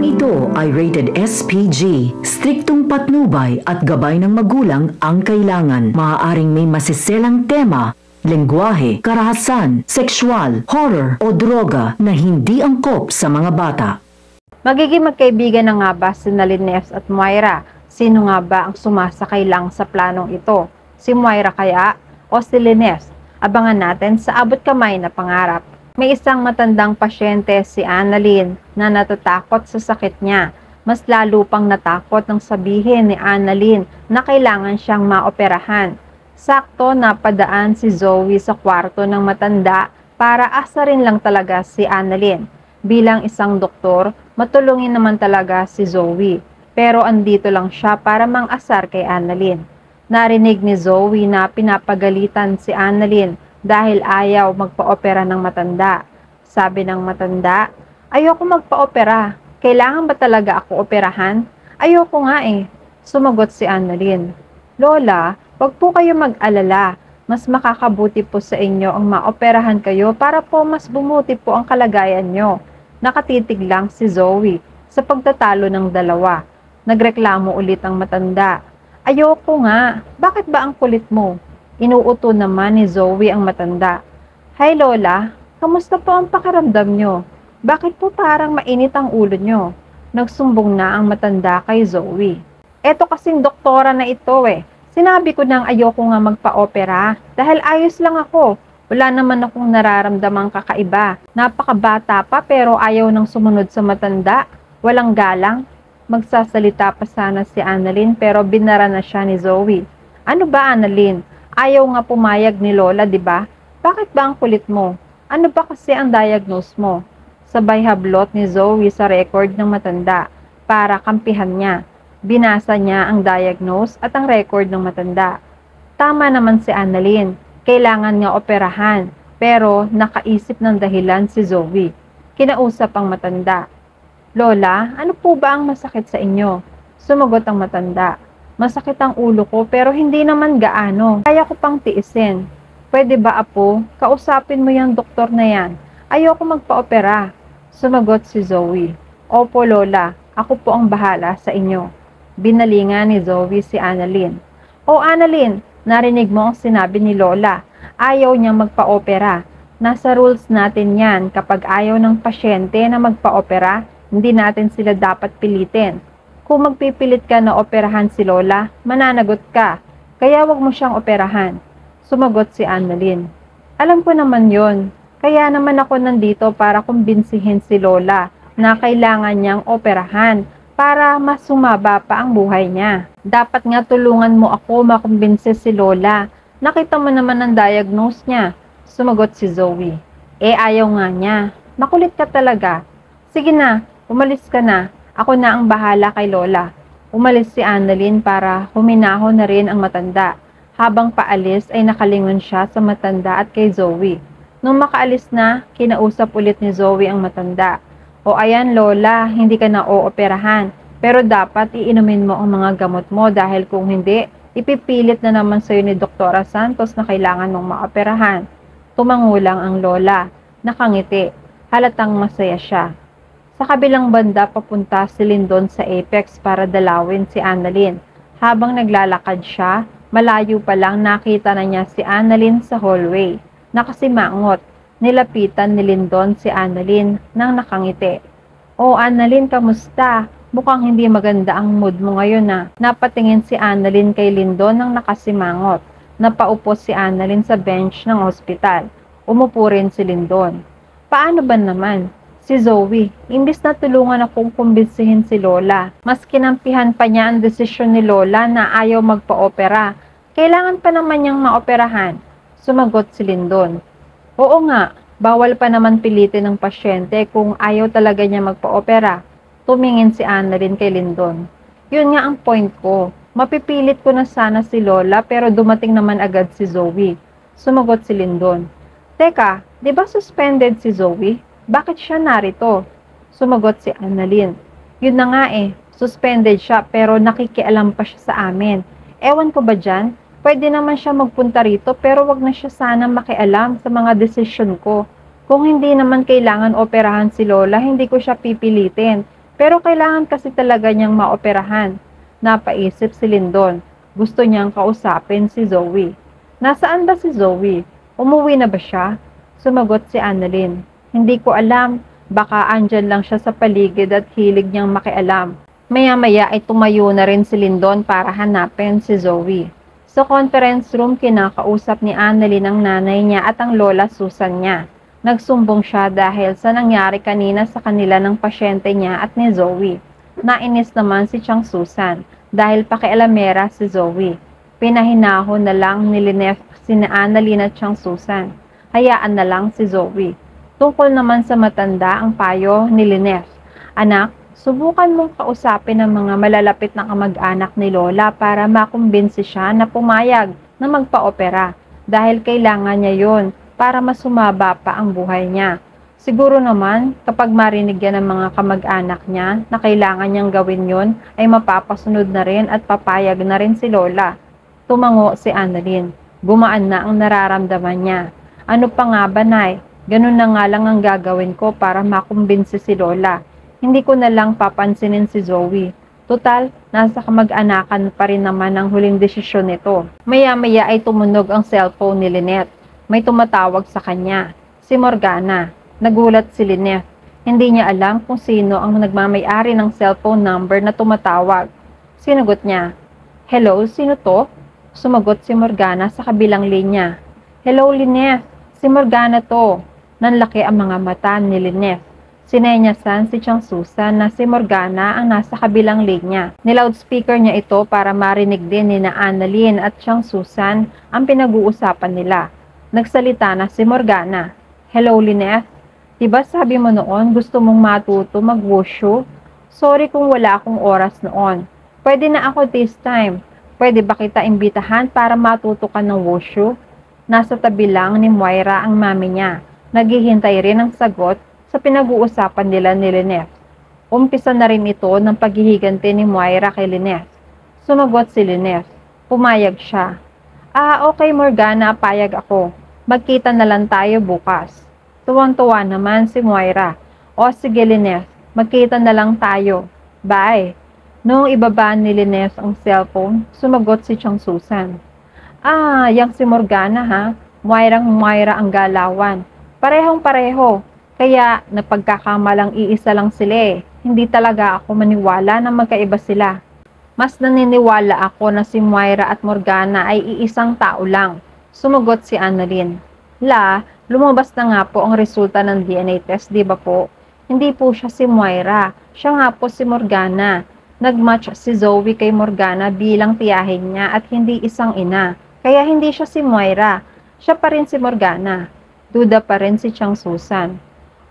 ito ay rated SPG. Striktong patnubay at gabay ng magulang ang kailangan. Maaaring may masiselang tema, lengguwahe, karahasan, sexual, horror o droga na hindi angkop sa mga bata. Magiging magkaibigan na nga ba si Nalines at Moira? Sino nga ba ang sumasakay lang sa planong ito? Si Moira kaya o si Lines? Abangan natin sa abot kamay na pangarap. May isang matandang pasyente si Annalyn na natatakot sa sakit niya. Mas lalo pang natakot nang sabihin ni Annalyn na kailangan siyang maoperahan. Sakto napadaan si Zoe sa kwarto ng matanda para asarin lang talaga si Annalyn. Bilang isang doktor, matulungin naman talaga si Zoe. Pero andito lang siya para mang-asar kay Annalyn. Narinig ni Zoe na pinapagalitan si Annalyn dahil ayaw magpa-opera ng matanda. Sabi ng matanda, "Ayoko magpa-opera. Kailangan ba talaga ako operahan?" "Ayoko nga eh." Sumagot si Annalyn, "Lola, wag po kayo mag-alala. Mas makakabuti po sa inyo ang maoperahan kayo para po mas bumuti po ang kalagayan nyo." Nakatitig lang si Zoe sa pagtatalo ng dalawa. Nagreklamo ulit ang matanda, "Ayoko nga. Bakit ba ang kulit mo?" Inuuto naman ni Zoe ang matanda, "Hi Lola, kamusta po ang pakiramdam nyo? Bakit po parang mainit ang ulo nyo?" Nagsumbong na ang matanda kay Zoe. "Eto kasing doktora na ito eh. Sinabi ko nang ayoko nga magpa-opera dahil ayos lang ako. Wala naman akong nararamdamang kakaiba. Napakabata pa pero ayaw nang sumunod sa matanda. Walang galang." Magsasalita pa sana si Annalyn pero binara na siya ni Zoe. "Ano ba Annalyn? Ayaw nga pumayag ni Lola, di ba? Bakit ba ang kulit mo? Ano ba kasi ang diagnose mo?" Sabay hablot ni Zoe sa record ng matanda para kampihan niya. Binasa niya ang diagnose at ang record ng matanda. Tama naman si Annalyn. Kailangan nga operahan, pero nakaisip ng dahilan si Zoe. Kinausap ang matanda. "Lola, ano po ba ang masakit sa inyo?" Sumagot ang matanda, "Masakit ang ulo ko pero hindi naman gaano. Kaya ko pang tiisin. Pwede ba apo, kausapin mo yung doktor na yan. Ayoko magpa-opera." Sumagot si Zoe, "Opo Lola, ako po ang bahala sa inyo." Binalingan ni Zoe si Annalyn. "O Annalyn, narinig mo ang sinabi ni Lola. Ayaw niyang magpa-opera. Nasa rules natin yan, kapag ayaw ng pasyente na magpa-opera, hindi natin sila dapat pilitin. Kung magpipilit ka na operahan si Lola, mananagot ka. Kaya wag mo siyang operahan." Sumagot si Annalyn, "Alam ko naman yon. Kaya naman ako nandito para kumbinsihin si Lola na kailangan niyang operahan para mas sumaba pa ang buhay niya. Dapat nga tulungan mo ako makumbinsi si Lola. Nakita mo naman ang diagnose niya." Sumagot si Zoe, "Ayaw nga niya. Makulit ka talaga. Sige na, umalis ka na. Ako na ang bahala kay Lola." Umalis si Annalyn para huminahon na rin ang matanda. Habang paalis ay nakalingon siya sa matanda at kay Zoe. Nung makaalis na, kinausap ulit ni Zoe ang matanda. "O ayan Lola, hindi ka na ooperahan. Pero dapat iinumin mo ang mga gamot mo dahil kung hindi, ipipilit na naman sa'yo ni Dr. Santos na kailangan mong maoperahan." Tumangulang ang Lola. Nakangiti. Halatang masaya siya. Sa kabilang banda papunta si Lindon sa Apex para dalawin si Annalyn. Habang naglalakad siya, malayo pa lang nakita na niya si Annalyn sa hallway. Nakasimangot. Nilapitan ni Lindon si Annalyn nang nakangiti. "O Annalyn, kamusta? Mukhang hindi maganda ang mood mo ngayon na." Napatingin si Annalyn kay Lindon nang nakasimangot. Napaupo si Annalyn sa bench ng ospital. Umupo rin si Lindon. "Paano ba naman?" Si Zoe, imbis na tulungan akong kumbinsihin si Lola, mas kinampihan pa niya ang desisyon ni Lola na ayaw magpa-opera. Kailangan pa naman niyang maoperahan. Sumagot si Lindon. "Oo nga, bawal pa naman pilitin ng pasyente kung ayaw talaga niya magpa-opera." Tumingin si Annalyn kay Lindon. "Yun nga ang point ko. Mapipilit ko na sana si Lola pero dumating naman agad si Zoe." Sumagot si Lindon. "Teka, di ba suspended si Zoe? Bakit siya narito?" Sumagot si Annalyn. "Yun na nga eh, suspended siya pero nakikialam pa siya sa amin. Ewan ko ba dyan? Pwede naman siya magpunta rito pero wag na siya sana makialam sa mga desisyon ko. Kung hindi naman kailangan operahan si Lola, hindi ko siya pipilitin. Pero kailangan kasi talaga niyang maoperahan. Napaisip si Lindon. Gusto niyang kausapin si Zoe. Nasaan ba si Zoe? Umuwi na ba siya? Sumagot si Annalyn. Hindi ko alam. Baka andyan lang siya sa paligid at hilig niyang makialam. Maya-maya ay tumayo na rin si Lindon para hanapin si Zoe. Sa conference room, kinakausap ni Annalyn ang nanay niya at ang lola Susan niya. Nagsumbong siya dahil sa nangyari kanina sa kanila ng pasyente niya at ni Zoe. Nainis naman si Chang Susan dahil pakialamera si Zoe. Pinahinahon na lang ni Lynette sina Annalyn at Chang Susan. Hayaan na lang si Zoe. Tungkol naman sa matanda ang payo ni Lynette. Anak, subukan mong kausapin ang mga malalapit na kamag-anak ni Lola para makumbinsi siya na pumayag na magpa-opera dahil kailangan niya yon para mas sumaba pa ang buhay niya. Siguro naman, kapag marinig yan ng mga kamag-anak niya na kailangan niyang gawin yon, ay mapapasunod na rin at papayag na rin si Lola. Tumango si Annalyn. Gumaan na ang nararamdaman niya. Ano pa nga ba, Nay? Ganun na nga lang ang gagawin ko para makumbinsi si Lola. Hindi ko na lang papansinin si Zoe. Total, nasa kamag-anakan pa rin naman ang huling desisyon nito. Maya-maya ay tumunog ang cellphone ni Lynette. May tumatawag sa kanya. Si Morgana. Nagulat si Lynette. Hindi niya alam kung sino ang nagmamay-ari ng cellphone number na tumatawag. Sinagot niya. Hello, sino to? Sumagot si Morgana sa kabilang linya. Hello, Lynette. Si Morgana to. Nanlaki ang mga mata ni Lynette. Sinenyasan si Chang Susan na si Morgana ang nasa kabilang linya. Niloudspeaker niya ito para marinig din ni na Annalyn at Chang Susan ang pinag-uusapan nila. Nagsalita na si Morgana. Hello, Lynette. Diba sabi mo noon gusto mong matuto mag-wushu? Sorry kung wala akong oras noon. Pwede na ako this time. Pwede ba kita imbitahan para matuto ka ng wushu? Nasa tabi lang ni Moira ang mami niya. Naghihintay rin ang sagot sa pinag-uusapan nila ni Lynette. Umpisa na rin ito ng paghihiganti ni Moira kay Lynette. Sumagot si Lynette. Pumayag siya. Okay Morgana, payag ako. Magkita na lang tayo bukas. Tuwang-tuwa naman si Moira. O sige Lynette, magkita na lang tayo. Bye. Noong ibaba ni Lynette ang cellphone, sumagot si Chang Susan. Yang si Morgana ha? Moira ang galawan. Parehong-pareho. Kaya napagkakamalang iisa lang sila eh. Hindi talaga ako maniwala na magkaiba sila. Mas naniniwala ako na si Moira at Morgana ay iisang tao lang. Sumagot si Annalyn. Lumabas na nga po ang resulta ng DNA test, di ba po? Hindi po siya si Moira. Siya nga po si Morgana. Nagmatch si Zoe kay Morgana bilang tiyahin niya at hindi isang ina. Kaya hindi siya si Moira. Siya pa rin si Morgana. Duda pa rin si Chang Susan.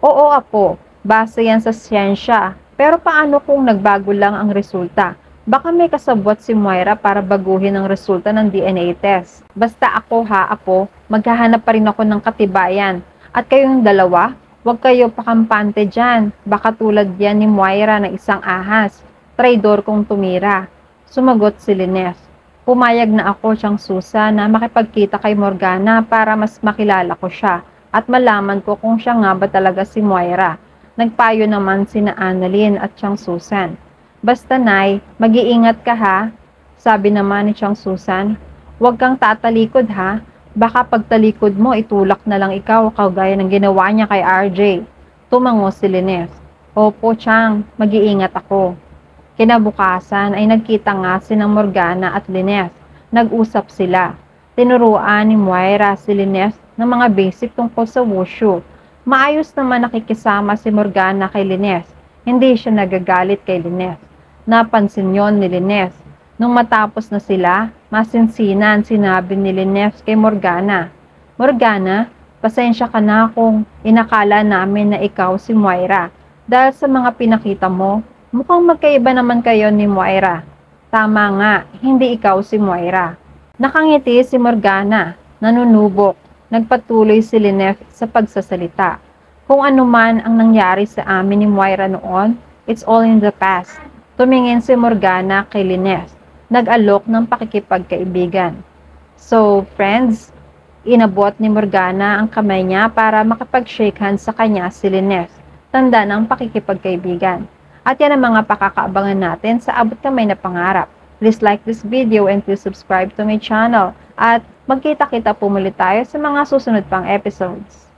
Oo apo, base yan sa siyensya. Pero paano kung nagbago lang ang resulta? Baka may kasabwat si Moira para baguhin ang resulta ng DNA test. Basta ako ha apo, maghahanap pa rin ako ng katibayan. At kayong dalawa, huwag kayo pakampante dyan. Baka tulad yan ni Moira na isang ahas. Traidor kong tumira. Sumagot si Lynette. Pumayag na ako Chang Susan na makipagkita kay Morgana para mas makilala ko siya. At malaman ko kung siya nga ba talaga si Moira. Nagpayo naman sina Annalyn at Chang Susan. Basta Nay, mag-iingat ka ha. Sabi naman ni Chang Susan, huwag kang tatalikod ha. Baka pagtalikod mo, itulak na lang ikaw kagaya ng ginawa niya kay RJ. Tumango si Lynette. Opo Chang, mag-iingat ako. Kinabukasan ay nagkita nga sinang Morgana at Lynette. Nag-usap sila. Tinuruan ni Moira si Lynette ng mga basic tungkol sa wushu. Maayos naman nakikisama si Morgana kay Lynette. Hindi siya nagagalit kay Lynette. Napansin yon ni Lynette. Nung matapos na sila, masinsinan sinabi ni Lynette kay Morgana. Morgana, pasensya ka na kung inakala namin na ikaw si Moira. Dahil sa mga pinakita mo, mukhang magkaiba naman kayo ni Moira. Tama nga, hindi ikaw si Moira. Nakangiti si Morgana, nanunubok. Nagpatuloy si Lynette sa pagsasalita. Kung ano man ang nangyari sa amin ni Moira noon, it's all in the past. Tumingin si Morgana kay Lynette. Nag-alok ng pakikipagkaibigan. So, friends, inabot ni Morgana ang kamay niya para makapag-shake hands sa kanya si Lynette. Tanda ng pakikipagkaibigan. At yan ang mga pakakaabangan natin sa Abot Kamay na Pangarap. Please like this video and please subscribe to my channel. At magkita-kita po muli tayo sa mga susunod pang episodes.